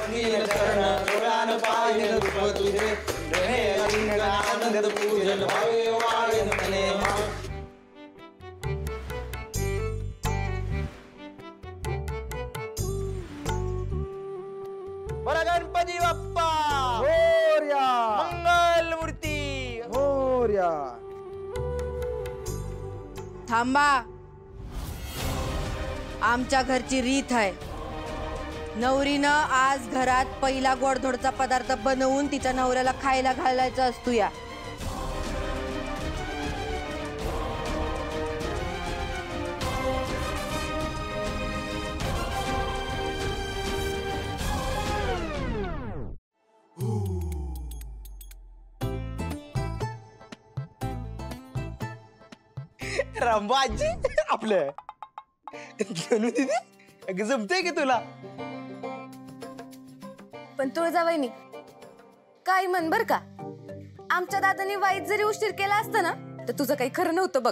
नील चरण सोळान पायन रूप तुझे रे आनंद पूजन भावे वाळेन मने बरं गणपती बाप्पा मोरया मंगल मूर्ती मोरया. थांबा. आमच्या घरची रीत आहे. नवरीनं आज घरात पहिला गोडधोडचा पदार्थ बनवून तिच्या नवऱ्याला खायला घालायचा असतो या. रामबाजी आपलं जणू तिथे जमतंय की तुला. पण तुळजावहिनी काय म्हण बर का, आमच्या दादानी वाईट जरी उशीर केला असता ना तर तुझं काही खरं नव्हतं बघ.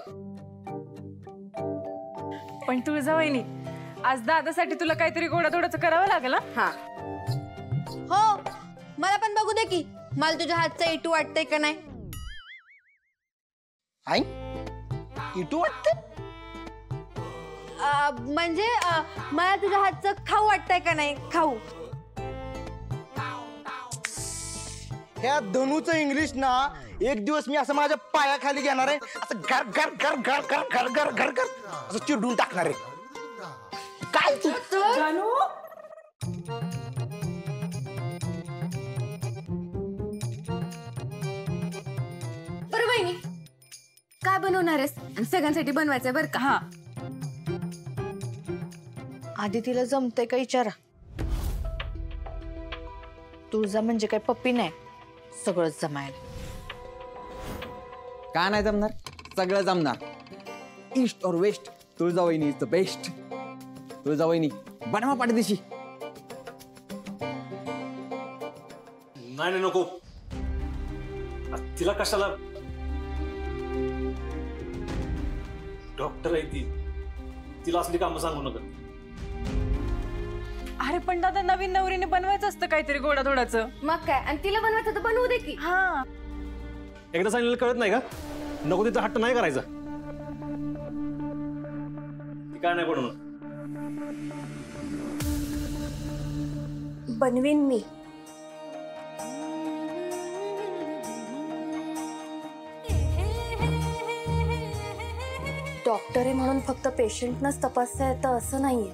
पण तुळजावहिनी आज दादासाठी तुला काहीतरी गोडाधोडाचं करावं लागेल हा. हो, मला पण बघू दे की मला तुझ्या हातचं इटू वाटतंय का नाही. आई इटू वाटत म्हणजे मला तुझ्या हातचं खाऊ वाटतंय का नाही. खाऊ. ह्या धनुचं इंग्लिश ना एक दिवस मी असं माझ्या पायाखाली घेणार आहे, असं घर घर घर घर घर घर घर घर घर असं चिडून टाकणार आहे. काय तू बरं वहिनी काय बनवणार आहेस आणि सगळ्यांसाठी बनवायचंय बरं का. हा. आधी तिला जमतंय का विचारा. तुळजा म्हणजे काय पप्पी नाही, सगळंच जमायला. का नाही जमणार, सगळं जमणार. ईस्ट और वेस्ट तुळजावहिनी इज द बेस्ट. तुळजावहिनी बनवा पाठदिशी. नाही नाही नको, तिला कशाला. डॉक्टर आहे ती, तिला असली कामं सांगू नका. अरे पण दादा नवीन नवरीने बनवायचं असतं काहीतरी गोडाधोडाचं. मग काय, आणि तिला बनवायचं तर बनवू दे की. हा. एकदा सांगितलं कळत नाही का, नको तिचा हट्ट नाही करायचा. ती काय नाही बनवणार. बनवीन मी. डॉक्टर आहे म्हणून फक्त पेशंटनच तपासता येतं असं नाहीये.